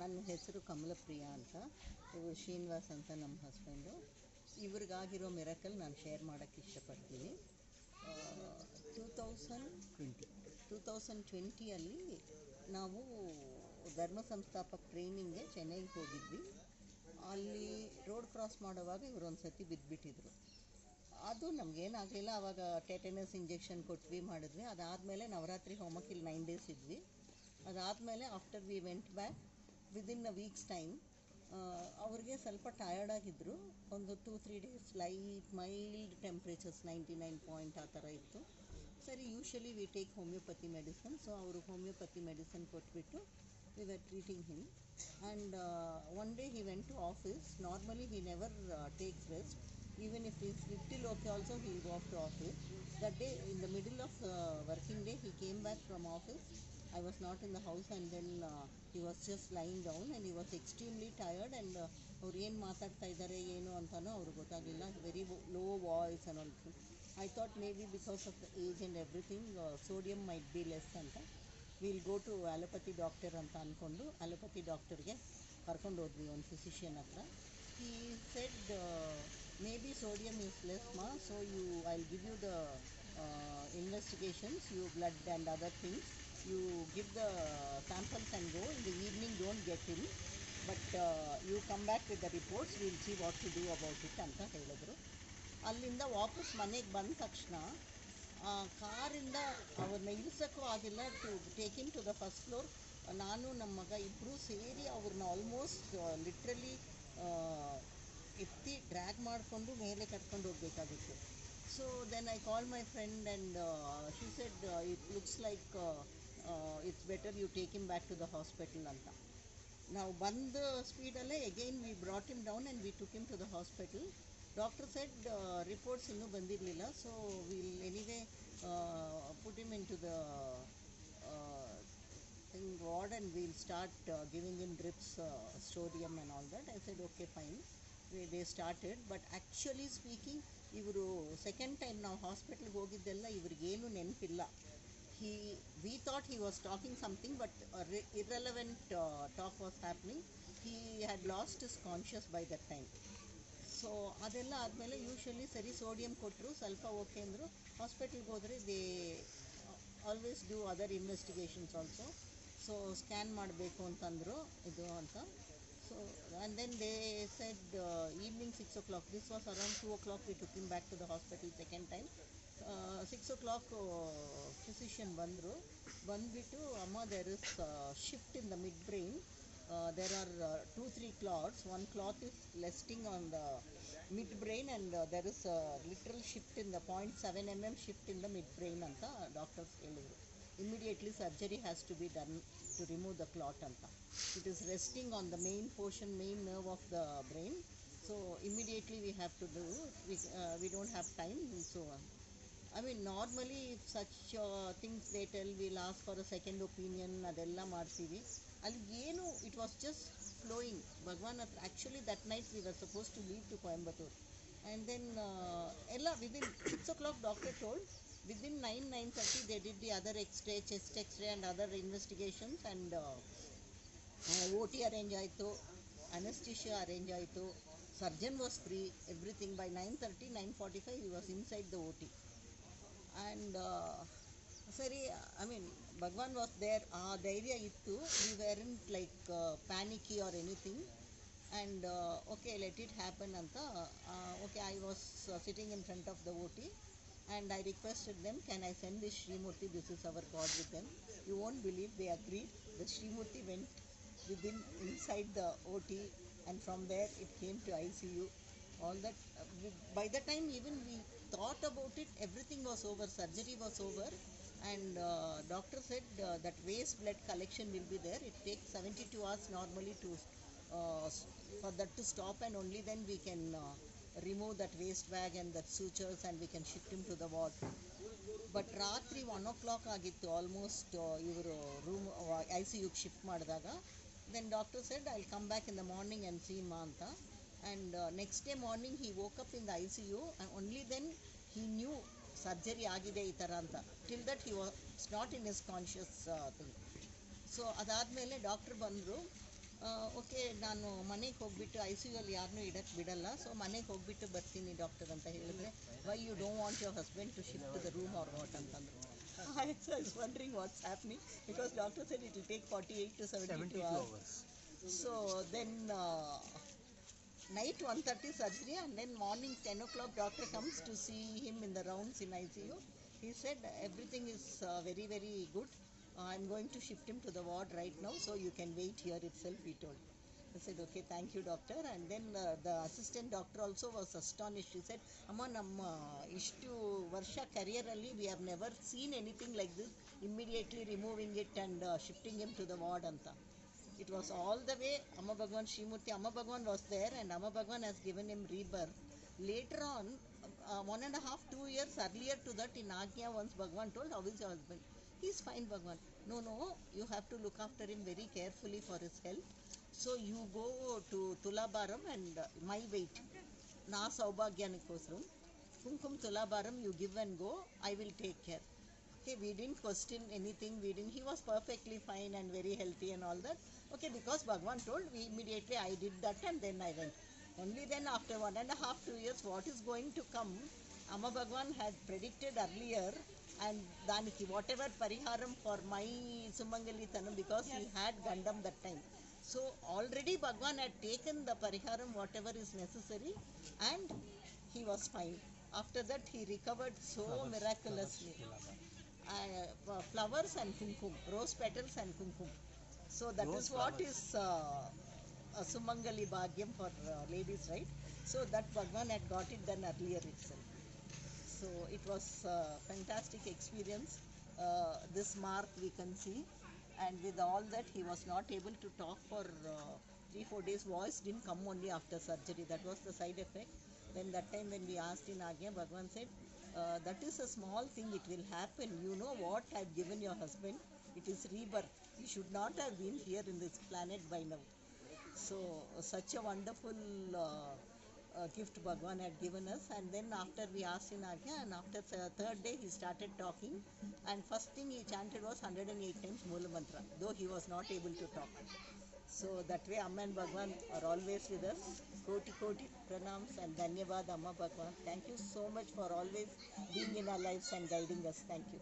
ನನ್ನ ಹೆಸರು ಕಮಲಪ್ರಿಯಾ ಅಂತ. ಇವರು ಶ್ರೀನಿವಾಸ್ ಅಂತ ನಮ್ಮ ಹಸ್ಬೆಂಡು. ಇವ್ರಿಗಾಗಿರೋ ಮಿರಕಲ್ ನಾನು ಶೇರ್ ಮಾಡೋಕ್ಕೆ ಇಷ್ಟಪಡ್ತೀನಿ. 2020ಅಲ್ಲಿ ನಾವು ಧರ್ಮ ಸಂಸ್ಥಾಪಕ ಟ್ರೈನಿಂಗ್ಗೆ ಚೆನ್ನೈಗೆ ಹೋಗಿದ್ವಿ. ಅಲ್ಲಿ ರೋಡ್ ಕ್ರಾಸ್ ಮಾಡುವಾಗ ಇವರು ಒಂದು ಸತಿ ಬಿದ್ದುಬಿಟ್ಟಿದ್ರು. ಅದು ನಮಗೇನಾಗಲಿಲ್ಲ. ಆವಾಗ ಟೆಟನಸ್ ಇಂಜೆಕ್ಷನ್ ಕೊಟ್ವಿ, ಮಾಡಿದ್ವಿ. ಅದಾದಮೇಲೆ ನವರಾತ್ರಿ ಹೋಮಕ್ಕೆ ಇಲ್ಲಿ 9 days ಇದ್ವಿ. ಅದಾದಮೇಲೆ after we went back within a weeks time ಅವ್ರಿಗೆ ಸ್ವಲ್ಪ ಟಯರ್ಡ್ ಆಗಿದ್ದರು. ಒಂದು 2-3 days ಮೈಲ್ಡ್ ಟೆಂಪ್ರೇಚರ್ಸ್ 99 ಪಾಯಿಂಟ್ ಆ ಥರ ಇತ್ತು. ಸರಿ, usually we take homeopathy medicine. So ಅವರು ಹೋಮಿಯೋಪತಿ ಮೆಡಿಸನ್ ಕೊಟ್ಬಿಟ್ಟು we were treating him. And one day he went to office. Normally he never takes rest. Even if he's little okay also, he will go off to office. That day, in the middle of working day, he came back from office. I was not in the house, and then he was just lying down and he was extremely tired. And ಅವ್ರು ಏನು ಮಾತಾಡ್ತಾ ಇದ್ದಾರೆ ಏನು ಅಂತಲೂ ಅವ್ರಿಗೆ ಗೊತ್ತಾಗಲಿಲ್ಲ. Very low voice and all. I thought maybe because of the age and everything, sodium might be less ಅಂತ. We'll go to allopathy doctor ಅಂತ ಅಂದ್ಕೊಂಡು allopathy ಡಾಕ್ಟರ್ಗೆ ಕರ್ಕೊಂಡು ಹೋದ್ವಿ, ಒಂದು ಫಿಸಿಷಿಯನ್ ಹತ್ರ. He said maybe sodium is less ma, so I'll give you the investigations, you blood and other things, you give the samples and go. In the evening don't get in, but you come back with the reports, we'll see what to do about it ಅಂತ ಹೇಳಿದ್ರು. ಅಲ್ಲಿಂದ ವಾಪಸ್ ಮನೆಗೆ ಬಂದ ತಕ್ಷಣ ಕಾರಿಂದ ಅವ್ರನ್ನ ಇಳಿಸೋಕ್ಕೂ ಆಗಿಲ್ಲ. To take into the first floor, ನಾನು ನಮ್ಮ ಮಗ ಇಬ್ಬರು ಸೇರಿ ಅವ್ರನ್ನ ಆಲ್ಮೋಸ್ಟ್ ಲಿಟ್ರಲಿ ಎತ್ತಿ ಡ್ರ್ಯಾಗ್ ಮಾಡಿಕೊಂಡು ಮೇಲೆ ಕರ್ಕೊಂಡು ಹೋಗಬೇಕಾಗಿತ್ತು. So then I call my friend and she said it looks like it's better you take him back to the hospital ಅಂತ. ನಾವು ಬಂದ ಸ್ಪೀಡಲ್ಲೇ again we brought him down and we took him to the hospital. Doctor said reports ಇನ್ನೂ ಬಂದಿರಲಿಲ್ಲ, so we'll anyway put him into the ward and we'll start giving him drips, sodium and all that. I said okay fine. They started, but actually speaking ಇವರು second time ನಾವು ಹಾಸ್ಪಿಟ್ಲ್ಗೆ ಹೋಗಿದ್ದೆಲ್ಲ ಇವ್ರಿಗೇನು ನೆನಪಿಲ್ಲ. we thought he was talking something, but irrelevant talk was happening. He had lost his conscious by that time. So ಅದೆಲ್ಲ ಆದಮೇಲೆ usually ಸರಿ sodium ಕೊಟ್ಟರು, ಸ್ವಲ್ಪ okay ಅಂದರು. ಹಾಸ್ಪಿಟ್ಲ್ಗೆ ಹೋದರೆ they always do other investigations also. So scan ಮಾಡಬೇಕು ಅಂತಂದರು ಇದು ಅಂತ. So and then they said evening 6 o'clock, this was around 2 o'clock we took him back to the hospital second time. 6 o'clock physician ಬಂದುಬಿಟ್ಟು ಅಮ್ಮ there is shift in the mid brain. There are 2-3 clots. One clot is resting on the mid brain and there is a literal shift in the 0.7 mm shift in the mid brain anta doctors helidru. Immediately surgery has to be done to remove the clot anta. It is resting on the main portion, main nerve of the brain. So immediately we have to do. We don't have time and so on. I mean normally if such things they tell, we'll ask for a second opinion, adella ಮಾಡ್ತೀವಿ. ಅಲ್ಲಿ ಏನು it was just flowing Bhagavan ಹತ್ರ. Actually that night we were supposed to leave to Coimbatore. And then ಎಲ್ಲ within 6 o'clock doctor told, within 9-9:30 they did the other X-ray, chest X-ray and other investigations and OT arrange ಆಯಿತು, anaesthesia arrange ಆಯಿತು, surgeon was free, everything. By 9:30-9:45 he was inside the OT. And ಸರಿ, I mean Bhagavan was there. ಆ ಧೈರ್ಯ ಇತ್ತು. We ವೇರೆಂಟ್ like panicky or anything. And okay let it happen ಅಂತ. Okay, I was sitting in front of the OT and I requested them, can I send this Shrimurthy, this is our god with them. You won't believe, they agreed. The Shrimurthy went inside the OT and from there it came to ICU. All that by the time even we thought about it, everything was over, surgery was over. And doctor said that waste blood collection will be there. It takes 72 hours normally to for that to stop, and only then we can remove that waste bag and that sutures and we can shift him to the ward. But ರಾತ್ರಿ 1 o'clock ಆಗಿತ್ತು almost ಇವರು room ICUಗೆ shift ಮಾಡಿದಾಗ. Then doctor said I will come back in the morning and see ಮಾ ಅಂತ. And next day morning he woke up in the ICU. Only then he knew surgery ಆಗಿದೆ ಈ ಥರ ಅಂತ. Till that he was not in his conscious thing. So ಅದಾದಮೇಲೆ doctor ಬಂದರು. Okay ನಾನು ಮನೆಗೆ ಹೋಗ್ಬಿಟ್ಟು ಐ ಸಿ ಯು ಅಲ್ಲಿ ಯಾರನ್ನೂ ಇಡಕ್ಕೆ ಬಿಡಲ್ಲ, ಸೊ ಮನೆಗೆ ಹೋಗ್ಬಿಟ್ಟು ಬರ್ತೀನಿ ಡಾಕ್ಟರ್ ಅಂತ ಹೇಳಿದ್ರೆ, why you don't want your husband to shift the room or what ಅಂತಂದ್ರು. I was wondering what's happening because doctor said it will take 48 to 72 hours. So then night 1:30 surgery, and then morning 10 o'clock doctor comes to see him in the rounds in ICU. He said everything is very very good. I'm going to shift him to the ward right now, so you can wait here itself, he told. I said, okay, thank you, doctor. And then the assistant doctor also was astonished. He said, Amma, namma ishtu varsha career alli we have never seen anything like this, immediately removing it and shifting him to the ward anta. It was all the way, Amma Bhagwan Srimurti, Amma Bhagwan was there, and Amma Bhagwan has given him rebirth. Later on, 1.5, 2 years earlier to that, in Agnya, once Bhagwan told, how is your husband? He's fine, Bhagwan. No, you have to look after him very carefully for his health. So you go to Tulabaram and my weight, na Saubhagyanikosram, Kumkum Tulabaram, you give and go, I will take care. Okay, we didn't question anything, he was perfectly fine and very healthy and all that. Okay, because Bhagwan told, we immediately I did that and then I went. Only then after 1.5, 2 years, what is going to come, Amma Bhagwan had predicted earlier, and Daniki, whatever Pariharam for my Sumangali Tanam, because he had Gandam that time. So already Bhagwan had taken the Pariharam, whatever is necessary, and he was fine. After that, he recovered so miraculously. Flowers and kumkum, rose petals and kumkum. So that rose is what flowers. Is a Sumangali Bhagyam for ladies, right? So that Bhagwan had got it done earlier itself. So it was a fantastic experience. This mark we can see, and with all that he was not able to talk for 3-4 days. Voice didn't come only after surgery. That was the side effect. Then that time when we asked in Agya, Bhagwan said, that is a small thing, it will happen. You know what I've given your husband? It is rebirth. He should not have been here in this planet by now. So such a wonderful gift Bhagwan had given us. And then after we asked in Agya, and after third day he started talking, and first thing he chanted was 108 times Moola Mantra, though he was not able to talk. So that way Amma and Bhagwan are always with us. Koti Koti Pranams and Dhanyavad Amma Bhagwan. Thank you so much for always being in our lives and guiding us. Thank you.